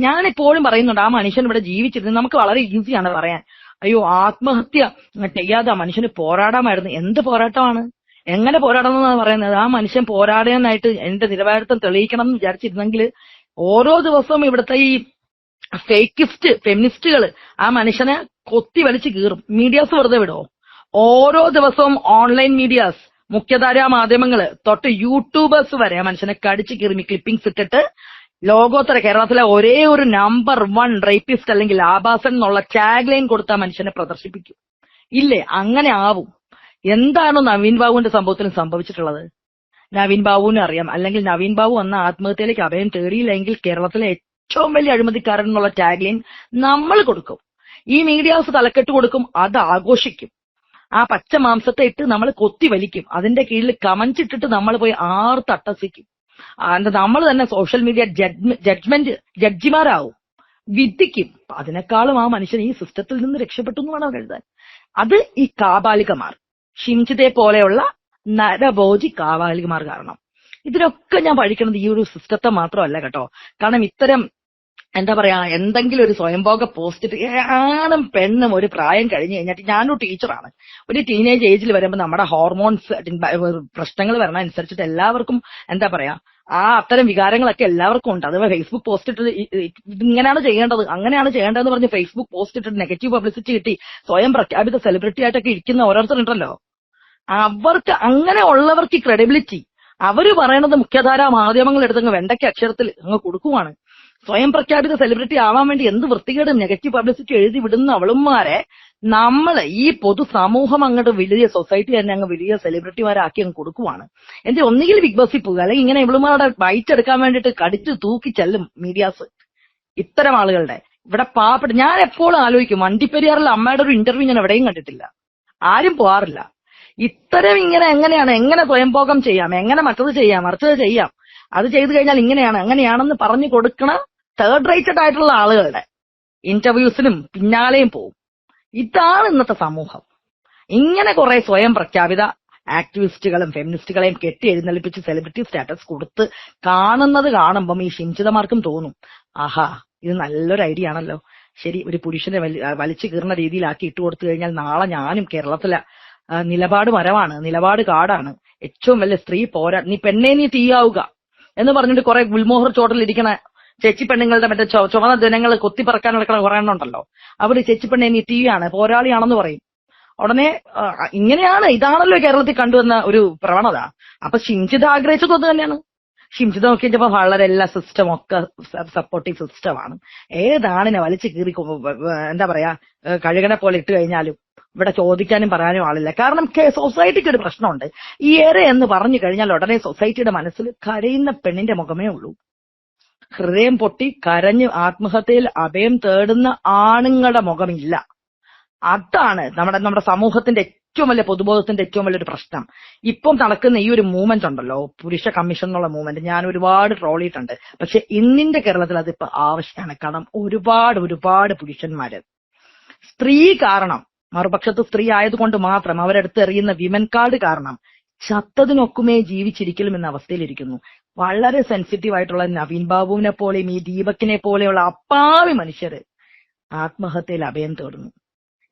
ഞാനിപ്പോഴും പറയുന്നുണ്ട്, ആ മനുഷ്യൻ ഇവിടെ ജീവിച്ചിരുന്നു. നമുക്ക് വളരെ ഈസിയാണ് പറയാൻ, അയ്യോ ആത്മഹത്യ ചെയ്യാതെ ആ മനുഷ്യന് പോരാടാമായിരുന്നു. എന്ത് പോരാട്ടമാണ്? എങ്ങനെ പോരാടണം എന്നാണ് പറയുന്നത്? ആ മനുഷ്യൻ പോരാടാനായിട്ട് എന്റെ നിലവാരത്വം തെളിയിക്കണം എന്ന് വിചാരിച്ചിരുന്നെങ്കിൽ ഓരോ ദിവസവും ഇവിടുത്തെ ഈ ഫെമിനിസ്റ്റുകൾ ആ മനുഷ്യനെ കൊത്തി വലിച്ചു കീറും. മീഡിയാസ് വെറുതെ വിടോ? ഓരോ ദിവസവും ഓൺലൈൻ മീഡിയാസ്, മുഖ്യധാരാ മാധ്യമങ്ങള് തൊട്ട് യൂട്യൂബേഴ്സ് വരെ ആ മനുഷ്യനെ കടിച്ചു കീറി ക്ലിപ്പിംഗ്സ് ഇട്ടിട്ട് ലോകോത്തര കേരളത്തിലെ ഒരേ ഒരു നമ്പർ 1 റേപ്പിസ്റ്റ് അല്ലെങ്കിൽ ആഭാസൻ എന്നുള്ള ടാഗ് ലൈൻ കൊടുത്ത മനുഷ്യനെ പ്രദർശിപ്പിക്കും. ഇല്ലേ? അങ്ങനെ ആവും. എന്താണ് നവീൻ ബാബുവിന്റെ സംഭവത്തിലും സംഭവിച്ചിട്ടുള്ളത്? നവീൻ ബാബുവിനെ അറിയാം. അല്ലെങ്കിൽ നവീൻ ബാബു എന്ന ആത്മഹത്യയിലേക്ക് അഭയം തേടിയില്ലെങ്കിൽ കേരളത്തിലെ ഏറ്റവും വലിയ അഴിമതിക്കാരൻ എന്നുള്ള ടാഗ് ലൈൻ നമ്മൾ കൊടുക്കും. ഈ മീഡിയാസ് തലക്കെട്ട് കൊടുക്കും, അത് ആഘോഷിക്കും. ആ പച്ച മാംസത്തെ ഇട്ട് നമ്മൾ കൊത്തി വലിക്കും, അതിന്റെ കീഴിൽ കമഞ്ചിട്ടിട്ട് നമ്മൾ പോയി ആർത്തട്ടസിക്കും. നമ്മൾ തന്നെ സോഷ്യൽ മീഡിയ ജഡ്ജിമാരാവും, വിധിക്കും. അതിനേക്കാളും ആ മനുഷ്യൻ ഈ സിസ്റ്റത്തിൽ നിന്ന് രക്ഷപ്പെട്ടു എന്ന് വേണം കരുതാൻ. അത് ഈ കാബാലികമാർ, ഷിംജിതെ പോലെയുള്ള നരഭോജി കാബാലികമാർ കാരണം. ഇതിനൊക്കെ ഞാൻ പഴിക്കുന്നത് ഈ ഒരു സിസ്റ്റത്തെ മാത്രമല്ല കേട്ടോ. കാരണം ഇത്തരം എന്താ പറയാ, എന്തെങ്കിലും ഒരു സ്വയംഭോഗ പോസ്റ്റ് ആണും പെണ്ണും ഒരു പ്രായം കഴിഞ്ഞ് കഴിഞ്ഞിട്ട്, ഞാനൊരു ടീച്ചറാണ്, ഒരു ടീനേജ് ഏജിൽ വരുമ്പോൾ നമ്മുടെ ഹോർമോൺസ് പ്രശ്നങ്ങൾ വരണ അനുസരിച്ചിട്ട് എല്ലാവർക്കും എന്താ പറയാ അത്തരം വികാരങ്ങളൊക്കെ എല്ലാവർക്കും ഉണ്ട്. അഥവാ ഫേസ്ബുക്ക് പോസ്റ്റ് ഇട്ടിട്ട് ഇങ്ങനെയാണ് ചെയ്യേണ്ടത്, അങ്ങനെയാണ് ചെയ്യേണ്ടതെന്ന് പറഞ്ഞ് ഫേസ്ബുക്ക് പോസ്റ്റ് ഇട്ടിട്ട് നെഗറ്റീവ് പബ്ലിസിറ്റി കിട്ടി സ്വയം പ്രഖ്യാപിത സെലിബ്രിറ്റി ആയിട്ടൊക്കെ ഇരിക്കുന്ന ഓരോരുത്തരുണ്ടല്ലോ. അവർക്ക് അങ്ങനെ ഉള്ളവർക്ക് ക്രെഡിബിലിറ്റി, അവര് പറയണത് മുഖ്യധാരാ മാധ്യമങ്ങൾ എടുത്തങ്ങ് വെണ്ടയ്ക്ക് അക്ഷരത്തിൽ അങ്ങ് കൊടുക്കുവാണ്. സ്വയം പ്രഖ്യാപിത സെലിബ്രിറ്റി ആവാൻ വേണ്ടി എന്ത് വൃത്തികേടും നെഗറ്റീവ് പബ്ലിസിറ്റി എഴുതി വിടുന്ന അവളുമാരെ നമ്മള് ഈ പൊതു സമൂഹം അങ്ങോട്ട് വലിയ സൊസൈറ്റി തന്നെ അങ്ങ് വലിയ സെലിബ്രിറ്റിമാരാക്കി അങ്ങ് കൊടുക്കുവാണ്. എന്നിട്ട് ഒന്നുകിൽ ബിഗ് ബോസിൽ പോകുക, അല്ലെങ്കിൽ ഇങ്ങനെ ഇവളുമാരുടെ ബൈറ്റ് എടുക്കാൻ വേണ്ടിയിട്ട് കടിച്ചു തൂക്കി ചെല്ലും മീഡിയാസ്. ഇത്തരം ആളുകളുടെ ഇവിടെ പാവപ്പെട്ട, ഞാൻ എപ്പോഴും ആലോചിക്കും, വണ്ടിപ്പെരിയാറിൽ അമ്മയുടെ ഒരു ഇന്റർവ്യൂ ഞാൻ എവിടെയും കണ്ടിട്ടില്ല, ആരും പോവാറില്ല. ഇത്തരം ഇങ്ങനെ എങ്ങനെ സ്വയംഭോഗം ചെയ്യാം, എങ്ങനെ മറ്റത് ചെയ്യാം, മറിച്ചത് ചെയ്യാം, അത് ചെയ്തു കഴിഞ്ഞാൽ ഇങ്ങനെയാണ് അങ്ങനെയാണെന്ന് പറഞ്ഞു കൊടുക്കണ തേർഡ് റേറ്റഡ് ആയിട്ടുള്ള ആളുകളുടെ ഇന്റർവ്യൂസിനും പിന്നാലെയും പോവും. ഇതാണ് ഇന്നത്തെ സമൂഹം. ഇങ്ങനെ കുറെ സ്വയം പ്രഖ്യാപിത ആക്ടിവിസ്റ്റുകളും ഫെമിനിസ്റ്റുകളെയും കെട്ടി എഴുന്നള്ളിപ്പിച്ച് സെലിബ്രിറ്റി സ്റ്റാറ്റസ് കൊടുത്ത് കാണുന്നത് കാണുമ്പം ഈ ഷിംജിതമാർക്കും തോന്നും, ആഹാ ഇത് നല്ലൊരു ഐഡിയ ആണല്ലോ, ശരി ഒരു പുരുഷനെ വലിച്ചു കീറുന്ന രീതിയിലാക്കി ഇട്ട് കൊടുത്തു കഴിഞ്ഞാൽ നാളെ ഞാനും കേരളത്തിലെ നിലപാട് മരമാണ്, നിലപാട് കാടാണ്, ഏറ്റവും വലിയ സ്ത്രീ പോരാ, നീ പെണ്ണെ നീ തീയാവുക എന്ന് പറഞ്ഞിട്ട് കുറെ ഗുൽമോഹർ ചോട്ടിലിരിക്കണ ചേച്ചി പെണ്ണുങ്ങളുടെ മറ്റേ ചുമന്ന ജനങ്ങൾ കൊത്തിപ്പറക്കാൻ നടക്കണ കുറെ എണ്ണം ഉണ്ടല്ലോ, അവര് ചേച്ചി പെണ്ണെ നീ തീയാണ്, പോരാളിയാണെന്ന് പറയും. ഉടനെ ഇങ്ങനെയാണ്, ഇതാണല്ലോ കേരളത്തിൽ കണ്ടുവന്ന ഒരു പ്രവണത. അപ്പൊ ഷിംജിത ആഗ്രഹിച്ചത് അത് തന്നെയാണ്. ഷിംജിത നോക്കിയപ്പോ വളരെ എല്ലാ സിസ്റ്റം ഒക്കെ സപ്പോർട്ടീവ് സിസ്റ്റമാണ്. ഏതാണിനെ വലിച്ചു കീറി എന്താ പറയാ കഴുകനെ പോലെ ഇട്ട് കഴിഞ്ഞാലും ഇവിടെ ചോദിക്കാനും പറയാനും ആളില്ല. കാരണം സൊസൈറ്റിക്ക് ഒരു പ്രശ്നമുണ്ട്. ഈ ഏറെ എന്ന് പറഞ്ഞു കഴിഞ്ഞാൽ ഉടനെ സൊസൈറ്റിയുടെ മനസ്സിൽ കരയുന്ന പെണ്ണിന്റെ മുഖമേ ഉള്ളൂ. ഹൃദയം പൊട്ടി കരഞ്ഞ് ആത്മഹത്യയിൽ അഭയം തേടുന്ന ആണുങ്ങളുടെ മുഖമില്ല. അതാണ് നമ്മുടെ സമൂഹത്തിന്റെ ഏറ്റവും വലിയ പൊതുബോധത്തിന്റെ ഏറ്റവും വലിയൊരു പ്രശ്നം. ഇപ്പം നടക്കുന്ന ഈ ഒരു മൂവ്മെന്റ് ഉണ്ടല്ലോ, പുരുഷ കമ്മീഷൻ എന്നുള്ള മൂവ്മെന്റ്, ഞാൻ ഒരുപാട് ട്രോൾ ചെയ്തിട്ടുണ്ട്. പക്ഷെ ഇന്നിന്റെ കേരളത്തിൽ അതിപ്പോ ആവശ്യമാണ്. കാരണം ഒരുപാട് പുരുഷന്മാര് സ്ത്രീ കാരണം, മറുപക്ഷത്ത് സ്ത്രീ ആയതുകൊണ്ട് മാത്രം അവരെടുത്തെറിയുന്ന വിമൻ കാർഡ് കാരണം ചത്തതിനൊക്കുമേ ജീവിച്ചിരിക്കലും എന്ന അവസ്ഥയിലിരിക്കുന്നു. വളരെ സെൻസിറ്റീവ് ആയിട്ടുള്ള നവീൻ ബാബുവിനെ പോലെയും ഈ ദീപക്കിനെ പോലെയുള്ള അപ്പാവി മനുഷ്യര് ആത്മഹത്യയിൽ അഭയം തേടുന്നു.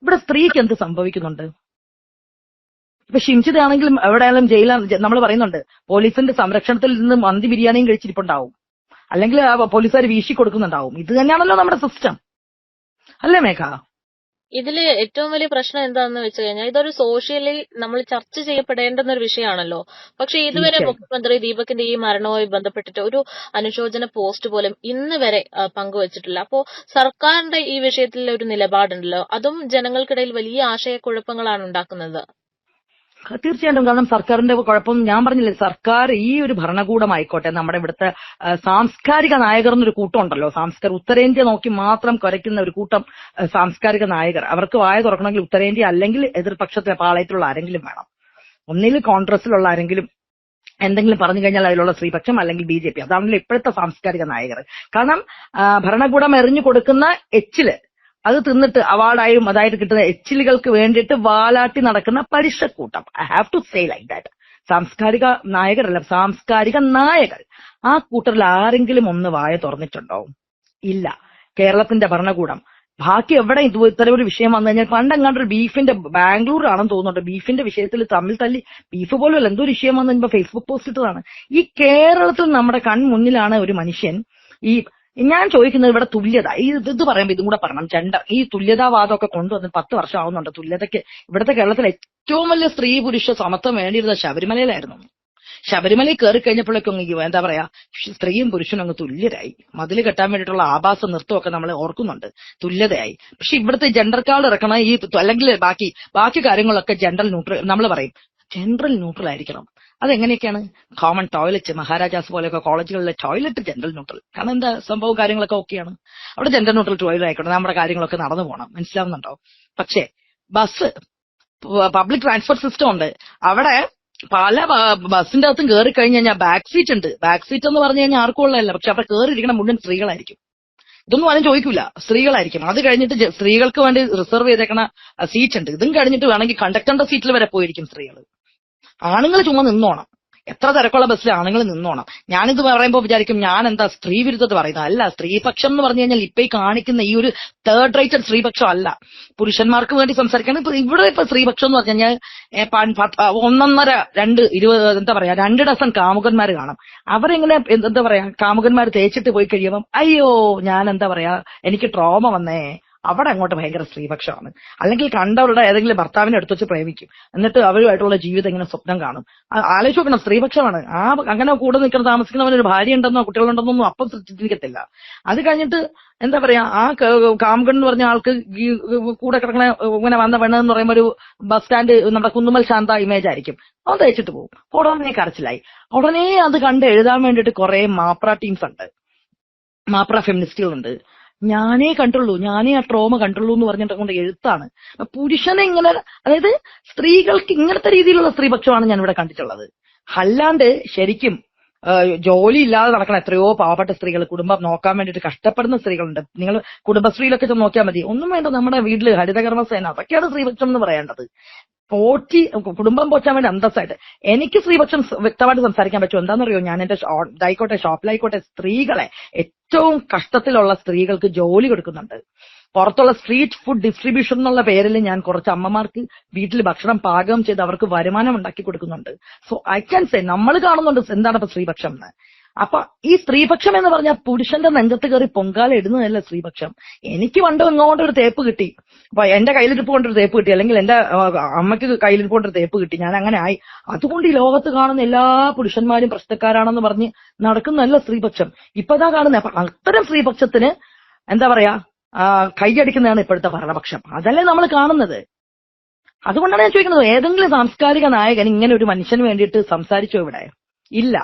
ഇവിടെ സ്ത്രീക്ക് എന്ത് സംഭവിക്കുന്നുണ്ട്? ഇപ്പൊ ഷിംജിതയാണെങ്കിലും എവിടെയായാലും ജയിലാണ്. നമ്മൾ പറയുന്നുണ്ട് പോലീസിന്റെ സംരക്ഷണത്തിൽ നിന്ന് മന്തി ബിരിയാണിയും കഴിച്ചിരിപ്പുണ്ടാവും, അല്ലെങ്കിൽ പോലീസുകാർ വീശി കൊടുക്കുന്നുണ്ടാവും. ഇത് തന്നെയാണല്ലോ നമ്മുടെ സിസ്റ്റം, അല്ലേ മേഘ? ഇതില് ഏറ്റവും വലിയ പ്രശ്നം എന്താണെന്ന് വെച്ച് കഴിഞ്ഞാൽ ഇതൊരു സോഷ്യലി നമ്മൾ ചർച്ച ചെയ്യപ്പെടേണ്ടുന്ന ഒരു വിഷയമാണല്ലോ. പക്ഷെ ഇതുവരെ മുഖ്യമന്ത്രി ദീപകിന്റെ ഈ മരണവുമായി ബന്ധപ്പെട്ടിട്ട് ഒരു അനുശോചന പോസ്റ്റ് പോലും ഇന്ന് വരെ പങ്കുവച്ചിട്ടില്ല. അപ്പോ സർക്കാരിന്റെ ഈ വിഷയത്തിൽ ഒരു നിലപാടുണ്ടല്ലോ, അതും ജനങ്ങൾക്കിടയിൽ വലിയ ആശയക്കുഴപ്പങ്ങളാണ് ഉണ്ടാക്കുന്നത്. തീർച്ചയായിട്ടും. കാരണം സർക്കാരിന്റെ കുഴപ്പം ഞാൻ പറഞ്ഞില്ലേ, സർക്കാർ ഈ ഒരു ഭരണകൂടമായിക്കോട്ടെ, നമ്മുടെ ഇവിടുത്തെ സാംസ്കാരിക നായകർ എന്നൊരു കൂട്ടം ഉണ്ടല്ലോ, ഉത്തരേന്ത്യ നോക്കി മാത്രം കുരയ്ക്കുന്ന ഒരു കൂട്ടം സാംസ്കാരിക നായകർ. അവർക്ക് വായ തുറക്കണമെങ്കിൽ ഉത്തരേന്ത്യ അല്ലെങ്കിൽ എതിർപക്ഷത്തെ പാളയത്തിലുള്ള ആരെങ്കിലും വേണം. ഒന്നിൽ കോൺഗ്രസിലുള്ള ആരെങ്കിലും എന്തെങ്കിലും പറഞ്ഞു കഴിഞ്ഞാൽ അതിലുള്ള സ്ത്രീപക്ഷം അല്ലെങ്കിൽ BJP. അതാണല്ലോ ഇപ്പോഴത്തെ സാംസ്കാരിക നായകർ. കാരണം ഭരണകൂടം എറിഞ്ഞു കൊടുക്കുന്ന എച്ചില് അത് തിന്നിട്ട് അവാർഡായും അതായത് കിട്ടുന്ന എച്ചിലുകൾക്ക് വേണ്ടിയിട്ട് വാലാട്ടി നടക്കുന്ന പരിഷക്കൂട്ടം. I have to say like that. സാംസ്കാരിക നായകരല്ല, സാംസ്കാരിക നായകർ. ആ കൂട്ടറിൽ ആരെങ്കിലും ഒന്ന് വായ തുറന്നിട്ടുണ്ടോ? ഇല്ല. കേരളത്തിന്റെ ഭരണകൂടം ബാക്കി എവിടെ ഇത്തരം ഒരു വിഷയം വന്നു കഴിഞ്ഞാൽ പണ്ടെങ്ങാണ്ടൊരു ബീഫിന്റെ ബാംഗ്ലൂരാണെന്ന് തോന്നുന്നുണ്ട്, ബീഫിന്റെ വിഷയത്തിൽ തമ്മിൽ തല്ലി, ബീഫ് പോലും അല്ല, എന്തോ വിഷയം വന്നു കഴിഞ്ഞപ്പോ ഫേസ്ബുക്ക് പോസ്റ്റ് ഇട്ടതാണ്. ഈ കേരളത്തിൽ നമ്മുടെ കൺമുന്നിലാണ് ഒരു മനുഷ്യൻ ഈ ഞാൻ ചോദിക്കുന്നത് ഇവിടെ തുല്യത, ഇത് പറയുമ്പോൾ ഇതും കൂടെ പറയണം, ജെൻഡർ, ഈ തുല്യതാവാദമൊക്കെ കൊണ്ടുവന്ന് 10 വർഷം ആവുന്നുണ്ട്. തുല്യതയ്ക്ക് ഇവിടുത്തെ കേരളത്തിൽ ഏറ്റവും വലിയ സ്ത്രീ പുരുഷ സമത്വം വേണ്ടിയിരുന്നത് ശബരിമലയിലായിരുന്നു. ശബരിമലയിൽ കയറി കഴിഞ്ഞപ്പോഴേക്കും എന്താ പറയാ, സ്ത്രീയും പുരുഷനും അങ്ങ് തുല്യരായി. മതിൽ കെട്ടാൻ വേണ്ടിയിട്ടുള്ള ആഭാസ നൃത്തമൊക്കെ നമ്മൾ ഓർക്കുന്നുണ്ട്, തുല്യതയായി. പക്ഷെ ഇവിടുത്തെ ജെൻഡർ കാർഡ് ഇറക്കണ ഈ അല്ലെങ്കിൽ ബാക്കി കാര്യങ്ങളൊക്കെ ജെൻഡർ ന്യൂട്രൽ, നമ്മൾ പറയും ജനറൽ ന്യൂട്രൽ ആയിരിക്കണം. അതെങ്ങനെയൊക്കെയാണ്? കോമൺ ടോയ്ലറ്റ്, മഹാരാജാസ് പോലെയൊക്കെ കോളേജുകളിലെ ടോയ്ലറ്റ് ജനറൽ ന്യൂട്രൽ. കാരണം എന്താ സംഭവം, കാര്യങ്ങളൊക്കെ ഓക്കെയാണ്, അവിടെ ജനറൽ ന്യൂട്രൽ ടോയ്ലറ്റ് ആയിക്കോട്ടെ, നമ്മുടെ കാര്യങ്ങളൊക്കെ നടന്നു പോകണം, മനസ്സിലാവുന്നുണ്ടോ? പക്ഷേ ബസ് പബ്ലിക് ട്രാൻസ്പോർട്ട് സിസ്റ്റം ഉണ്ട്. അവിടെ പല ബസ്സിന്റെ അകത്തും കയറി കഴിഞ്ഞ് കഴിഞ്ഞാൽ ബാക്ക് സീറ്റ് ഉണ്ട്. ബാക്ക് സീറ്റ് എന്ന് പറഞ്ഞു കഴിഞ്ഞാൽ ആർക്കും ഉള്ളതല്ല, പക്ഷെ അവിടെ കയറിയിരിക്കണം മുഴുവൻ സ്ത്രീകളായിരിക്കും. ഇതൊന്നും ആരും ചോദിക്കൂല, സ്ത്രീകളായിരിക്കും. അത് കഴിഞ്ഞിട്ട് സ്ത്രീകൾക്ക് വേണ്ടി റിസർവ് ചെയ്തേക്കണ സീറ്റ് ഉണ്ട്. ഇതും കഴിഞ്ഞിട്ട് വേണമെങ്കിൽ കണ്ടക്ടറിന്റെ സീറ്റിൽ വരെ പോയിരിക്കും സ്ത്രീകൾ. ആണുങ്ങൾ ചുമ്മാ നിന്നോണം. എത്ര തിരക്കുള്ള ബസ്സിൽ ആണുങ്ങൾ നിന്നോണം. ഞാനിത് പറയുമ്പോൾ വിചാരിക്കും ഞാൻ എന്താ സ്ത്രീ വിരുദ്ധത പറയുന്നത്. അല്ല, സ്ത്രീപക്ഷം എന്ന് പറഞ്ഞു കഴിഞ്ഞാൽ ഇപ്പൊ ഈ കാണിക്കുന്ന ഈ ഒരു തേർഡ് റേറ്റഡ് സ്ത്രീപക്ഷം അല്ല. പുരുഷന്മാർക്ക് വേണ്ടി സംസാരിക്കണം. ഇവിടെ ഇപ്പൊ സ്ത്രീപക്ഷം എന്ന് പറഞ്ഞു കഴിഞ്ഞാൽ 2 ഡസൻ കാമുകന്മാർ കാണും. അവരെങ്ങനെ എന്താ പറയാ, കാമുകന്മാർ തേച്ചിട്ട് പോയി കഴിയുമ്പം അയ്യോ ഞാൻ എന്താ പറയാ എനിക്ക് ട്രോമ വന്നേ, അവിടെ അങ്ങോട്ട് ഭയങ്കര സ്ത്രീപക്ഷമാണ്. അല്ലെങ്കിൽ കണ്ടവരുടെ ഏതെങ്കിലും ഭർത്താവിനെ എടുത്തു വെച്ച് പ്രേമിക്കും, എന്നിട്ട് അവരുമായിട്ടുള്ള ജീവിതം ഇങ്ങനെ സ്വപ്നം കാണും. ആലോചിച്ച് നോക്കണം, സ്ത്രീപക്ഷമാണ്. അങ്ങനെ കൂടെ നിൽക്കുന്ന താമസിക്കുന്നവനൊരു ഭാര്യ ഉണ്ടെന്നോ കുട്ടികളുണ്ടെന്നോ അപ്പം ചിന്തിക്കത്തില്ല. അത് കഴിഞ്ഞിട്ട് എന്താ പറയാ, ആ കാമുകൻ എന്ന് പറഞ്ഞ ആൾക്ക് കൂടെ കിടക്കണ ഇങ്ങനെ വന്ന പെണ്ണെന്ന് പറയുമ്പോൾ ഒരു ബസ് സ്റ്റാൻഡ് നമ്മുടെ കുന്നുമൽ ശാന്ത ഇമേജ് ആയിരിക്കും. അവൻ തയ്ച്ചിട്ട് പോകും. ഉടനെ കരച്ചിലായി. ഉടനെ അത് കണ്ട് എഴുതാൻ വേണ്ടിയിട്ട് കുറെ മാപ്ര ടീംസ് ഉണ്ട്, മാപ്ര ഫെമിനിസ്റ്റുകളുണ്ട്. ഞാനേ കണ്ടുള്ളൂ, ഞാനേ ആ ട്രോമ കണ്ടുള്ളൂ എന്ന് പറഞ്ഞിട്ട് കൊണ്ട് എഴുത്താണ്. പുരുഷനെ ഇങ്ങനെ, അതായത് സ്ത്രീകൾക്ക് ഇങ്ങനത്തെ രീതിയിലുള്ള സ്ത്രീപക്ഷമാണ് ഞാൻ ഇവിടെ കണ്ടിട്ടുള്ളത്. അല്ലാണ്ട് ശരിക്കും ജോലി ഇല്ലാതെ നടക്കുന്ന എത്രയോ പാവപ്പെട്ട സ്ത്രീകൾ, കുടുംബം നോക്കാൻ വേണ്ടിയിട്ട് കഷ്ടപ്പെടുന്ന സ്ത്രീകളുണ്ട്. നിങ്ങൾ കുടുംബശ്രീയിലൊക്കെ ചെന്ന് നോക്കിയാൽ മതി. ഒന്നും വേണ്ട, നമ്മുടെ വീട്ടില് ഹരിതകർമ്മസേന, അതൊക്കെയാണ് സ്ത്രീപക്ഷം എന്ന് പറയേണ്ടത്. കുടുംബം പോറ്റാൻ വേണ്ടി അന്തസ്സായിട്ട്. എനിക്ക് സ്ത്രീപക്ഷം വ്യക്തമായിട്ട് സംസാരിക്കാൻ പറ്റും. എന്താണെന്നറിയോ, ഞാൻ എന്റെ ഇതായിക്കോട്ടെ ഷോപ്പിലായിക്കോട്ടെ സ്ത്രീകളെ, ഏറ്റവും കഷ്ടത്തിലുള്ള സ്ത്രീകൾക്ക് ജോലി കൊടുക്കുന്നുണ്ട്. പുറത്തുള്ള സ്ട്രീറ്റ് ഫുഡ് ഡിസ്ട്രിബ്യൂഷൻ എന്നുള്ള പേരിൽ ഞാൻ കുറച്ച് അമ്മമാർക്ക് വീട്ടിൽ ഭക്ഷണം പാകം ചെയ്ത് അവർക്ക് വരുമാനം ഉണ്ടാക്കി കൊടുക്കുന്നുണ്ട്. സോ ഐ ക്യാൻ സേ നമ്മൾ കാണുന്നുണ്ട് എന്താണ് ഇപ്പൊ സ്ത്രീപക്ഷം എന്ന്. അപ്പൊ ഈ സ്ത്രീപക്ഷം എന്ന് പറഞ്ഞാൽ പുരുഷന്റെ നെഞ്ചത്ത് കയറി പൊങ്കാല ഇടുന്നതല്ല സ്ത്രീപക്ഷം. എനിക്ക് പണ്ട് ഇങ്ങോട്ട് ഒരു തേപ്പ് കിട്ടി, അപ്പൊ എന്റെ കയ്യിലിരിപ്പ് കൊണ്ടൊരു തേപ്പ് കിട്ടി, അല്ലെങ്കിൽ എന്റെ അമ്മയ്ക്ക് കയ്യിലിരിപ്പ് കൊണ്ടൊരു തേപ്പ് കിട്ടി, ഞാൻ അങ്ങനെ ആയി. അതുകൊണ്ട് ഈ ലോകത്ത് കാണുന്ന എല്ലാ പുരുഷന്മാരും പ്രശ്നക്കാരാണെന്ന് പറഞ്ഞ് നടക്കുന്നതല്ല സ്ത്രീപക്ഷം. ഇപ്പതാ കാണുന്നത്. അപ്പൊ അത്തരം സ്ത്രീപക്ഷത്തിന് എന്താ പറയാ കൈയടിക്കുന്നതാണ് ഇപ്പോഴത്തെ ഭരണപക്ഷം. അതല്ലേ നമ്മൾ കാണുന്നത്. അതുകൊണ്ടാണ് ഞാൻ ചോദിക്കുന്നത്, ഏതെങ്കിലും സാംസ്കാരിക നായകൻ ഇങ്ങനെ ഒരു മനുഷ്യന് വേണ്ടിയിട്ട് സംസാരിച്ചോ ഇവിടെ? ഇല്ല.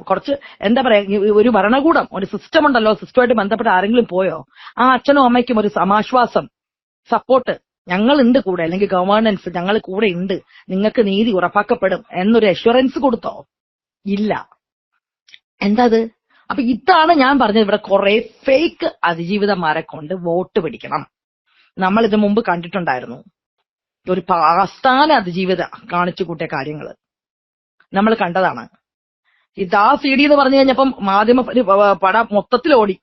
കുറച്ച് എന്താ പറയാ, ഒരു ഭരണകൂടം, ഒരു സിസ്റ്റം ഉണ്ടല്ലോ, സിസ്റ്റമായിട്ട് ബന്ധപ്പെട്ട് ആരെങ്കിലും പോയോ? ആ അച്ഛനും അമ്മയ്ക്കും ഒരു സമാശ്വാസം, സപ്പോർട്ട്, ഞങ്ങളുണ്ട് കൂടെ, അല്ലെങ്കിൽ ഗവേണൻസ് ഞങ്ങൾ കൂടെ ഉണ്ട്, നിങ്ങൾക്ക് നീതി ഉറപ്പാക്കപ്പെടും എന്നൊരു അഷ്വറൻസ് കൊടുത്തോ? ഇല്ല. എന്താ അത്? അപ്പൊ ഇതാണ് ഞാൻ പറഞ്ഞത്, ഇവിടെ കുറെ ഫേക്ക് അതിജീവിതന്മാരെ കൊണ്ട് വോട്ട് പിടിക്കണം. നമ്മൾ ഇത് മുമ്പ് കണ്ടിട്ടുണ്ടായിരുന്നു, ഒരു ആസ്ഥാന അതിജീവിത കാണിച്ചു കൂട്ടിയ കാര്യങ്ങൾ നമ്മൾ കണ്ടതാണ്. ഇതാ CD എന്ന് പറഞ്ഞു കഴിഞ്ഞപ്പം മാധ്യമ പട മൊത്തത്തിൽ ഓടി.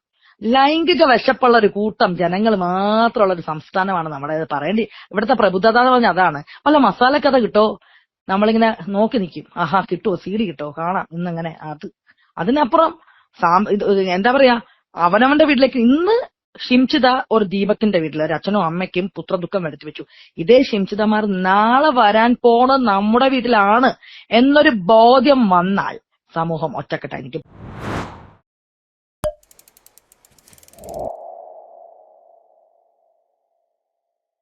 ലൈംഗിക വിശപ്പുള്ള ഒരു കൂട്ടം ജനങ്ങൾ മാത്രമുള്ള ഒരു സംസ്ഥാനമാണ് നമ്മുടെ. പറയേണ്ടി ഇവിടുത്തെ പ്രബുദ്ധത എന്ന് പറഞ്ഞാൽ അതാണ്. വല്ല മസാലക്കഥ കിട്ടോ, നമ്മളിങ്ങനെ നോക്കി നിൽക്കും, ആഹാ കിട്ടുമോ, CD കിട്ടുമോ, കാണാം ഇന്നിങ്ങനെ. അതിനപ്പുറം എന്താ പറയാ, അവനവന്റെ വീട്ടിലേക്ക് ഇന്ന് ഷിംചിത ഒരു ദീപകിന്റെ വീട്ടിൽ ഒരു അച്ഛനും അമ്മയ്ക്കും പുത്രദുഃഖം വരുത്തി വെച്ചു. ഇതേ ഷിംചിതമാർ നാളെ വരാൻ പോണ നമ്മുടെ വീട്ടിലാണ് എന്നൊരു ബോധ്യം വന്നാൽ സമൂഹം ഒറ്റക്കെട്ടായിരിക്കും.